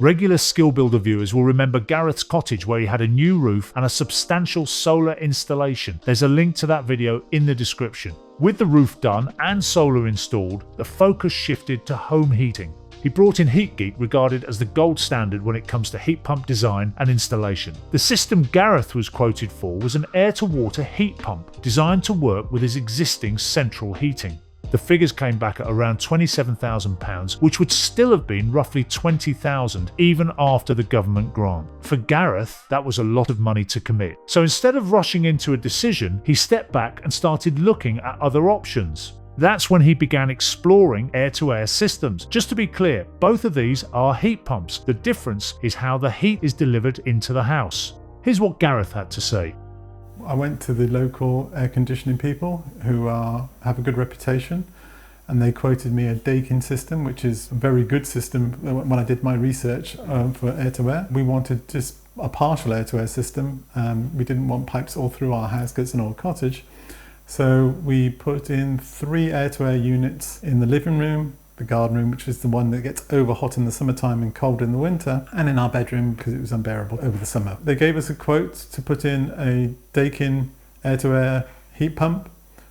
Regular Skill Builder viewers will remember Gareth's cottage where he had a new roof and a substantial solar installation. There's a link to that video in the description. With the roof done and solar installed, the focus shifted to home heating. He brought in Heat Geek, regarded as the gold standard when it comes to heat pump design and installation. The system Gareth was quoted for was an air-to-water heat pump designed to work with his existing central heating. The figures came back at around £27,000, which would still have been roughly £20,000 even after the government grant. For Gareth, that was a lot of money to commit. So instead of rushing into a decision, he stepped back and started looking at other options. That's when he began exploring air-to-air systems. Just to be clear, both of these are heat pumps. The difference is how the heat is delivered into the house. Here's what Gareth had to say. I went to the local air conditioning people who have a good reputation, and they quoted me a Daikin system, which is a very good system. When I did my research for air-to-air, we wanted just a partial air-to-air system. We didn't want pipes all through our house because it's an old cottage. So we put in 3 air-to-air units in the living room, the garden room, which is the one that gets over hot in the summertime and cold in the winter, and in our bedroom because it was unbearable over the summer. They gave us a quote to put in a Daikin air-to-air heat pump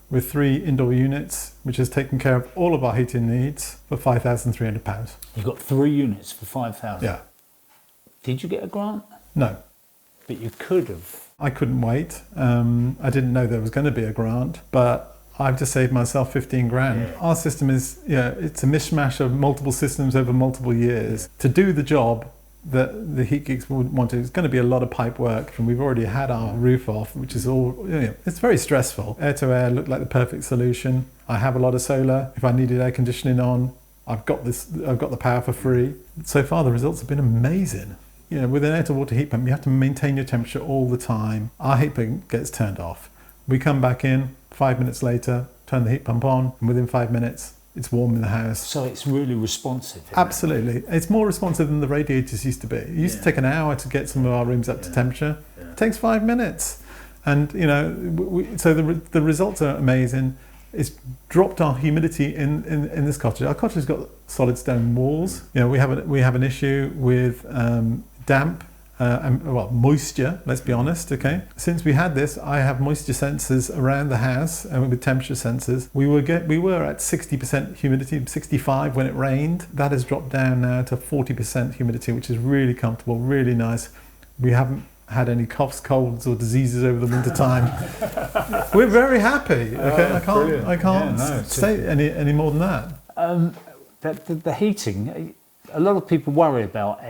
with 3 indoor units, which has taken care of all of our heating needs for £5,300. You've got 3 units for £5,000? Yeah. Did you get a grant? No. But you could have. I couldn't wait. I didn't know there was going to be a grant, but I've just saved myself 15 grand. Yeah. Our system is, it's a mishmash of multiple systems over multiple years. To do the job that the Heat Geeks would want to, it's going to be a lot of pipe work, and we've already had our roof off, which is all, it's very stressful. Air to air looked like the perfect solution. I have a lot of solar. If I needed air conditioning on, I've got the power for free. So far the results have been amazing. With an air-to-water heat pump, you have to maintain your temperature all the time. Our heat pump gets turned off. We come back in, 5 minutes later, turn the heat pump on, and within 5 minutes, it's warm in the house. So it's really responsive. Absolutely. It's more responsive than the radiators used to be. It used to take an hour to get some of our rooms up to temperature. It takes 5 minutes. And, so the results are amazing. It's dropped our humidity in this cottage. Our cottage has got solid stone walls. We have an issue with damp and moisture. Let's be honest. Okay. Since we had this, I have moisture sensors around the house, and with temperature sensors. We were at 60% humidity, 65 when it rained. That has dropped down now to 40% humidity, which is really comfortable, really nice. We haven't had any coughs, colds, or diseases over the winter time. We're very happy. Okay, I can't say any more than that. The heating. A lot of people worry about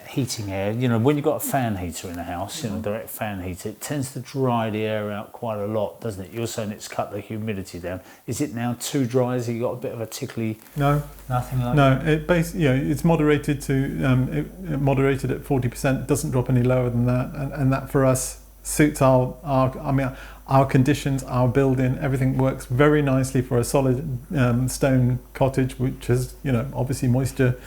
heating air. When you've got a fan heater in the house, direct fan heater, it tends to dry the air out quite a lot, doesn't it? You're saying it's cut the humidity down. Is it now too dry? Has it got a bit of a tickly? No, nothing like that. No, it's moderated to moderated at 40%. Doesn't drop any lower than that, and that for us suits our conditions, our building. Everything works very nicely for a solid stone cottage, which is obviously moisture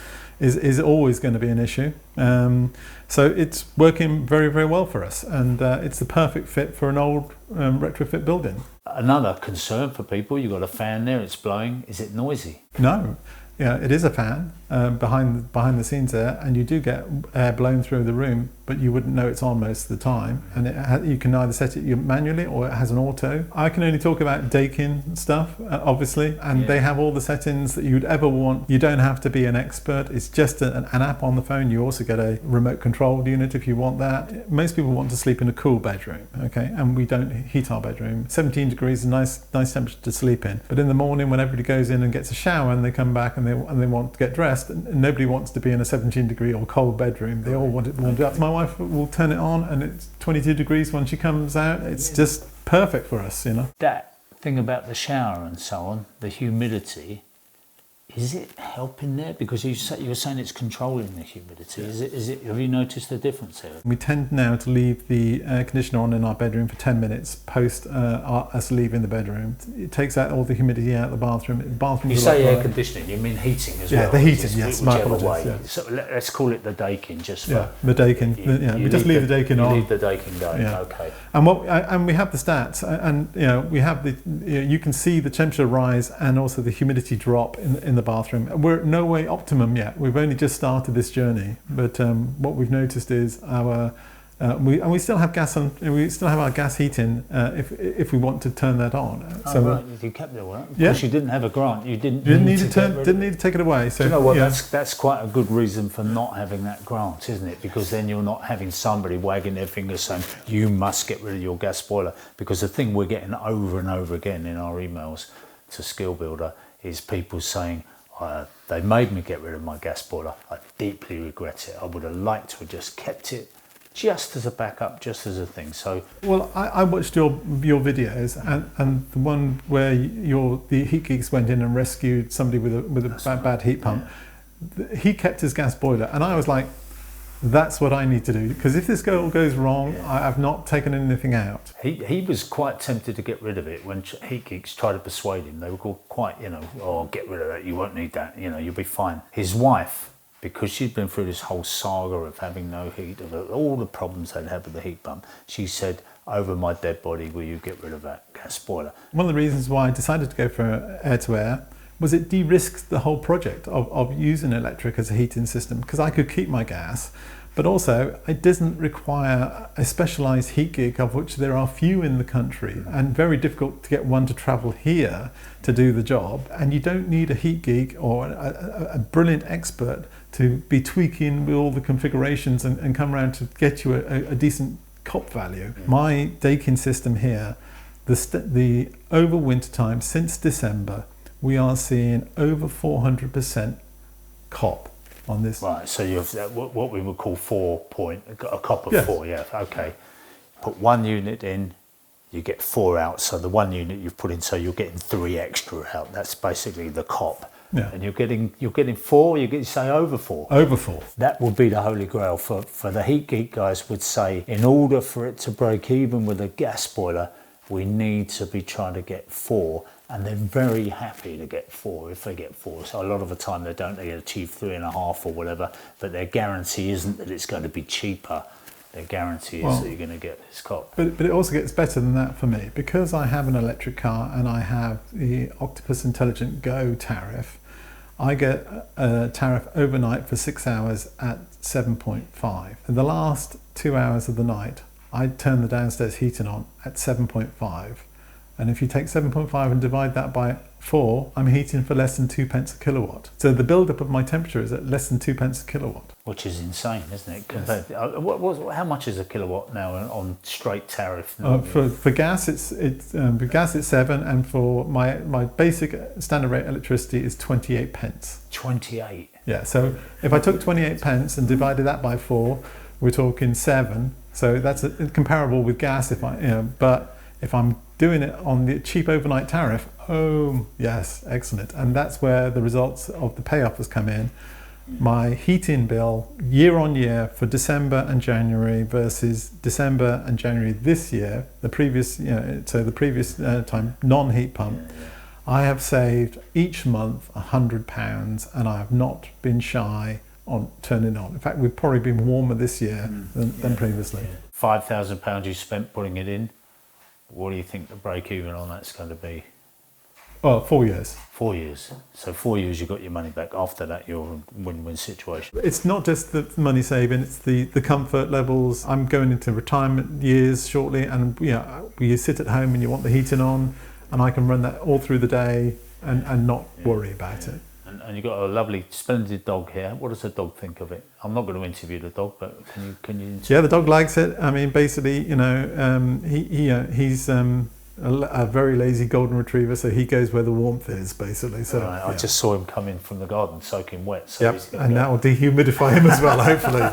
is always going to be an issue. So it's working very, very well for us, and it's the perfect fit for an old retrofit building. Another concern for people, you've got a fan there, it's blowing. Is it noisy? No. It is a fan behind the scenes there, and you do get air blown through the room, but you wouldn't know it's on most of the time. And you can either set it manually or it has an auto. I can only talk about Daikin stuff, obviously, and they have all the settings that you'd ever want. You don't have to be an expert. It's just an app on the phone. You also get a remote controlled unit if you want that. Most people want to sleep in a cool bedroom, okay, and we don't heat our bedroom. 17 degrees is a nice temperature to sleep in. But in the morning, when everybody goes in and gets a shower and they come back and they want to get dressed, and nobody wants to be in a 17 degree or cold bedroom. They all want it warmed up. My wife will turn it on and it's 22 degrees when she comes out. It's just perfect for us, That thing about the shower and so on, the humidity, is it helping there? Because you're saying it's controlling the humidity. Is it? Have you noticed the difference here? We tend now to leave the air conditioner on in our bedroom for 10 minutes post us leaving the bedroom. It takes out all the humidity out of the bathroom. You say air conditioning, you mean heating as well? Yeah, the heating, yes. My apologies. Yeah. So let's call it the Daikin, just for... the Daikin. We just leave the Daikin on. Leave the Daikin going, okay. And we have the stats, and we have you can see the temperature rise and also the humidity drop in the bathroom. We're no way optimum yet. We've only just started this journey, but what we've noticed is we still have gas on. We still have our gas heating if we want to turn that on. So right, you kept it well. Yeah. Because you didn't have a grant. You didn't need to take it away. So do you know what? Yeah. That's quite a good reason for not having that grant, isn't it? Because then you're not having somebody wagging their fingers saying you must get rid of your gas boiler. Because the thing we're getting over and over again in our emails to Skill Builder is people saying, they made me get rid of my gas boiler. I deeply regret it. I would have liked to have just kept it just as a backup, just as a thing. So, well, I watched your videos, and the one where the Heat Geeks went in and rescued somebody with a bad heat pump. Yeah. He kept his gas boiler, and I was like, that's what I need to do, because if this goes wrong, I have not taken anything out. He was quite tempted to get rid of it when Heat Geeks tried to persuade him. They were quite, oh, get rid of that, you won't need that, you'll be fine. His wife, because she'd been through this whole saga of having no heat, of all the problems they'd had with the heat pump, she said, over my dead body, will you get rid of that gas boiler? One of the reasons why I decided to go for air-to-air was it de-risked the whole project of using electric as a heating system, because I could keep my gas, but also it doesn't require a specialised heat geek, of which there are few in the country, and very difficult to get one to travel here to do the job. And you don't need a heat geek or a brilliant expert to be tweaking with all the configurations and come around to get you a decent COP value. My Daikin system here, the over winter time since December, we are seeing over 400% COP on this. Right, so you have what we would call a COP of 4, yeah, okay. Put one unit in, you get 4 out, so the one unit you've put in, so you're getting 3 extra out. That's basically the COP. Yeah. And you're getting 4, you say over 4. Over 4. That would be the holy grail for the Heat Geek guys would say, in order for it to break even with a gas boiler, we need to be trying to get 4. And they're very happy to get 4 if they get 4. So a lot of the time they achieve 3.5 or whatever, but their guarantee isn't that it's going to be cheaper. Their guarantee is that you're going to get this COP. But it also gets better than that for me, because I have an electric car and I have the Octopus Intelligent Go tariff. I get a tariff overnight for 6 hours at 7.5. In the last 2 hours of the night, I turn the downstairs heating on at 7.5. And if you take 7.5 and divide that by 4, I'm heating for less than 2 pence a kilowatt. So the build-up of my temperature is at less than 2 pence a kilowatt. Which is insane, isn't it? Yes. How much is a kilowatt now on straight tariff? For gas, it's 7, and for my basic standard rate electricity is 28 pence. 28? Yeah, so if I took 28 pence and divided that by 4, we're talking 7. So that's comparable with gas, but if I'm doing it on the cheap overnight tariff, oh yes, excellent. And that's where the results of the payoff has come in. My heating bill year on year for December and January versus December and January this year, the previous time non-heat pump, I have saved each month £100, and I have not been shy on turning on. In fact, we've probably been warmer this year than previously. £5,000 you spent putting it in. What do you think the break even on that's going to be? Well, 4 years. 4 years. So 4 years you got your money back. After that, you're in a win-win situation. It's not just the money saving, it's the comfort levels. I'm going into retirement years shortly, and you sit at home and you want the heating on, and I can run that all through the day and not worry about it. And you've got a lovely, splendid dog here. What does the dog think of it? I'm not going to interview the dog, but can you? Yeah, the dog likes it. I mean, basically, he's a very lazy golden retriever, so he goes where the warmth is, basically. So right, I just saw him come in from the garden, soaking wet. So yep, and that will dehumidify him as well, hopefully.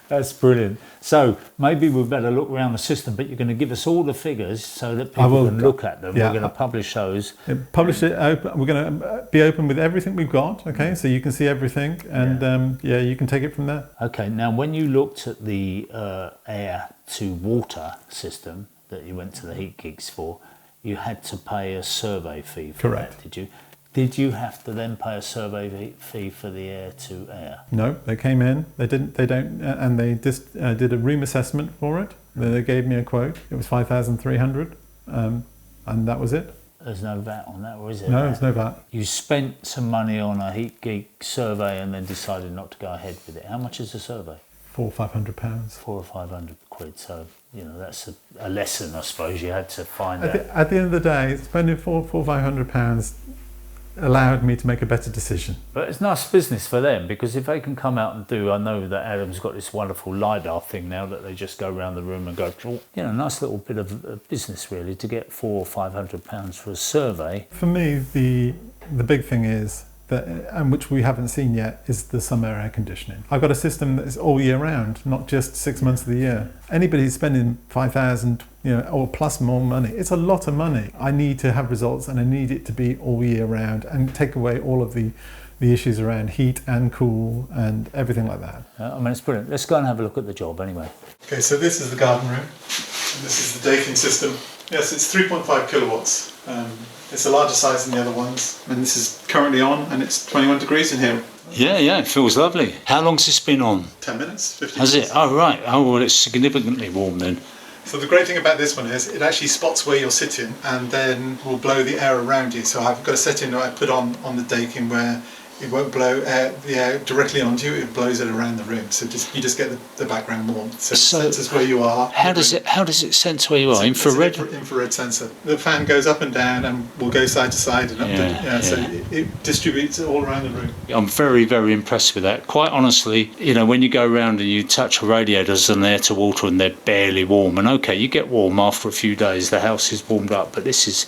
That's brilliant. So maybe we better look around the system, but you're going to give us all the figures so that people can look at them. Yeah. We're going to publish those. Publish it open. We're going to be open with everything we've got, okay? So you can see everything, and you can take it from there. Okay, now when you looked at the air to water system that you went to the Heat Geeks for, you had to pay a survey fee for that, did you? Did you have to then pay a survey fee for the air to air? No, they came in. They don't, and they just did a room assessment for it. They gave me a quote. It was 5,300, and that was it. There's no VAT on that, or is there? No, VAT? there's no VAT. You spent some money on a Heat Geek survey and then decided not to go ahead with it. How much is the survey? £400 or £500. £400 or £500. So, you know, that's a lesson, I suppose. You had to find out. At the end of the day, spending £400 or £500 allowed me to make a better decision. But it's nice business for them, because if they can come out and do, I know that Adam's got this wonderful LiDAR thing now that they just go around the room and go, you know, nice little bit of business really to get £400 or £500 for a survey. For me, the big thing is that, and which we haven't seen yet, is the summer air conditioning. I've got a system that is all year round, not just 6 months of the year. Anybody who's spending 5,000, you know, or plus more money, it's a lot of money. I need to have results, and I need it to be all year round and take away all of the issues around heat and cool and everything like that. I mean, it's brilliant. Let's go and have a look at the job anyway. Okay, so this is the garden room. And this is the Daikin system. Yes, it's 3.5 kilowatts. It's a larger size than the other ones. And this is currently on, and it's 21 degrees in here. Yeah, it feels lovely. How long's this been on? 10 minutes, 15 Has minutes. it? Oh, right. Oh, well, it's significantly warm then. So the great thing about this one is it actually spots where you're sitting and then will blow the air around you. So I've got a setting that I put on the Daikin where it won't blow the air directly onto you, it blows it around the room. So you just get the background warmth. So it senses where you are. How does it sense where you are? Infrared? It's an infrared sensor. The fan goes up and down and will go side to side and up so it distributes it all around the room. I'm very, very impressed with that. Quite honestly, you know, when you go around and you touch the radiators and they're to water and they're barely warm, and okay, you get warm after a few days, the house is warmed up, but this is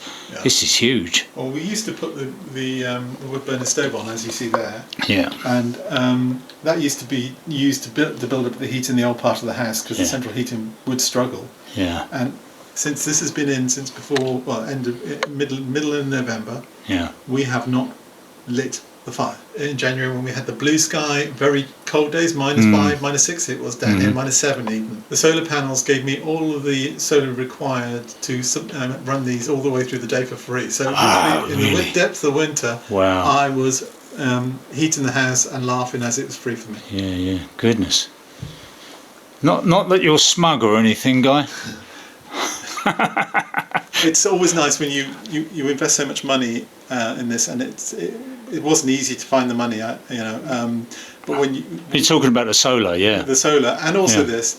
huge. Well, we used to put the wood burner stove on, as you see there. Yeah. And that used to be used to build up the heat in the old part of the house, because the central heating would struggle. Yeah. And since this has been in since before, well, middle of November, we have not lit the fire. In January, when we had the blue sky, very cold days, -5, -6, it was down here, -7 even. The solar panels gave me all of the solar required to run these all the way through the day for free. So in the depth of winter, I was heating the house and laughing as it was free for me. Yeah, goodness. Not that you're smug or anything, Guy. It's always nice when you invest so much money in this, and it wasn't easy to find the money, but when you're talking about the solar, the solar, and also this,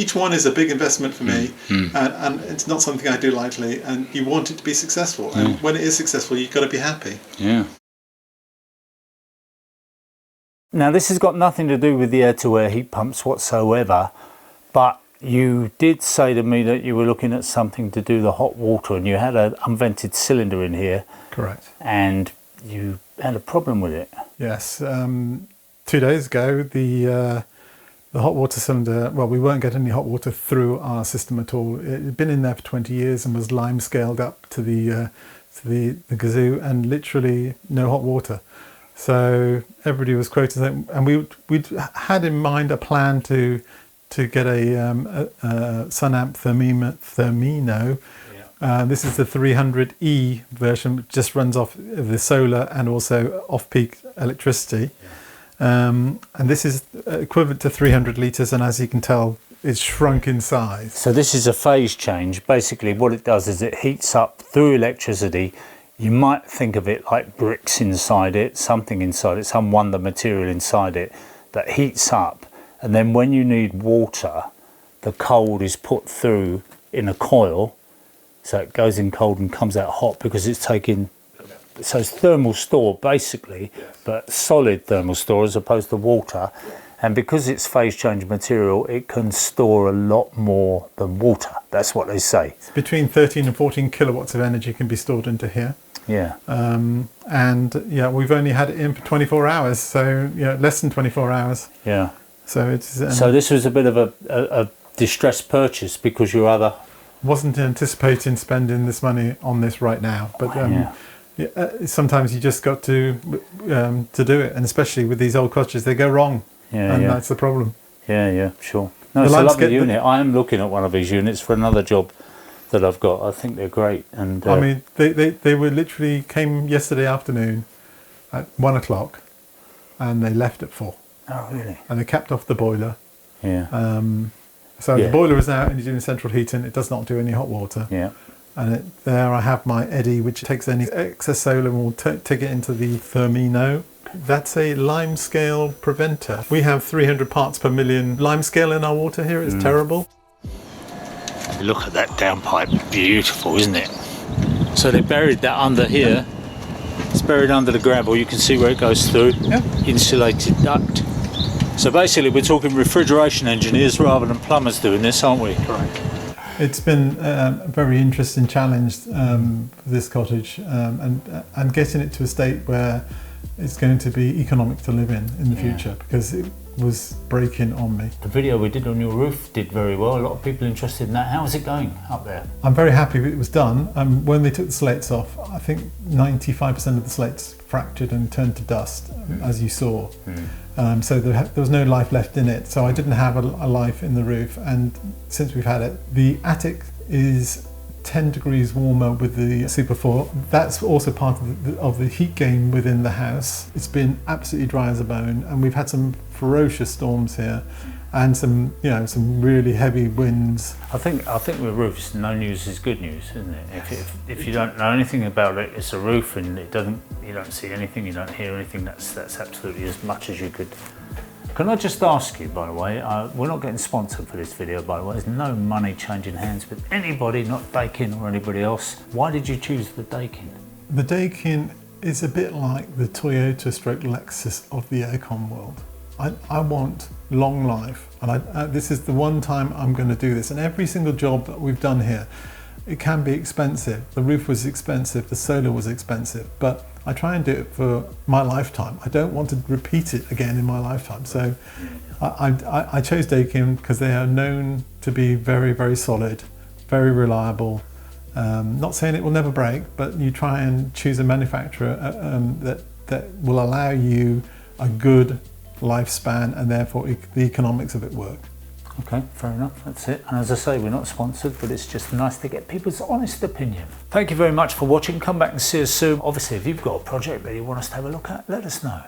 each one is a big investment for me, and it's not something I do lightly. And you want it to be successful, and when it is successful, you've got to be happy. Yeah. Now, this has got nothing to do with the air-to-air heat pumps whatsoever, but you did say to me that you were looking at something to do the hot water, and you had an unvented cylinder in here. Correct. And you had a problem with it. Yes. 2 days ago, the hot water cylinder, well, we weren't getting any hot water through our system at all. It had been in there for 20 years and was lime scaled up to the gazoo, and literally no hot water. So everybody was quoting that, and we'd had in mind a plan to get a Sunamp Thermino. This is the 300E version, which just runs off the solar and also off-peak electricity. And this is equivalent to 300 litres, and as you can tell, it's shrunk in size. So this is a phase change. Basically what it does is it heats up through electricity. You might think of it like bricks inside it, something inside it, some wonder material inside it that heats up. And then when you need water, the cold is put through in a coil. So it goes in cold and comes out hot because it's taking, so it's thermal store basically, but solid thermal store as opposed to water. And because it's phase change material, it can store a lot more than water. That's what they say. Between 13 and 14 kilowatts of energy can be stored into here. Yeah. And we've only had it in for 24 hours, so less than 24 hours. Yeah. So it's. So this was a bit of a distressed purchase because your other. Wasn't anticipating spending this money on this right now, but sometimes you just got to do it, and especially with these old cottages, they go wrong, and that's the problem. Yeah, sure. No, it's a lovely unit. I am looking at one of these units for another job that I've got. I think they're great, and I mean, they were literally came yesterday afternoon at 1 o'clock, and they left at 4. Oh, really? And they capped off the boiler. Yeah. So the boiler is now only doing central heating. It does not do any hot water. Yeah. And there I have my eddy, which takes any excess solar and will take it into the Thermino. That's a lime scale preventer. We have 300 parts per million lime scale in our water here. It's terrible. Look at that downpipe, beautiful, isn't it? So they buried that under here. It's buried under the gravel. You can see where it goes through. Yeah. Insulated duct. So basically we're talking refrigeration engineers rather than plumbers doing this, aren't we? Correct. It's been a very interesting challenge, this cottage, and getting it to a state where it's going to be economic to live in the future, because it was breaking on me. The video we did on your roof did very well. A lot of people interested in that. How is it going up there? I'm very happy it was done. When they took the slates off, I think 95% of the slates fractured and turned to dust, as you saw. So there was no life left in it. So I didn't have a life in the roof. And since we've had it, the attic is 10 degrees warmer with the Super 4. That's also part of the heat gain within the house. It's been absolutely dry as a bone, and we've had some ferocious storms here, and some really heavy winds. I think with roofs, no news is good news, isn't it? If you don't know anything about it, it's a roof, and you don't see anything, you don't hear anything. That's absolutely as much as you could. Can I just ask you, by the way, we're not getting sponsored for this video, by the way. There's no money changing hands with anybody, not Daikin or anybody else. Why did you choose the Daikin? The Daikin is a bit like the Toyota stroke Lexus of the aircon world. I want long life, and this is the one time I'm going to do this. And every single job that we've done here, it can be expensive. The roof was expensive, the solar was expensive, but I try and do it for my lifetime. I don't want to repeat it again in my lifetime. So I chose Daikin because they are known to be very, very solid, very reliable. Not saying it will never break, but you try and choose a manufacturer that will allow you a good lifespan, and therefore the economics of it work. Okay, fair enough, that's it. And as I say, we're not sponsored, but it's just nice to get people's honest opinion. Thank you very much for watching. Come back and see us soon. Obviously, if you've got a project that you want us to have a look at, let us know.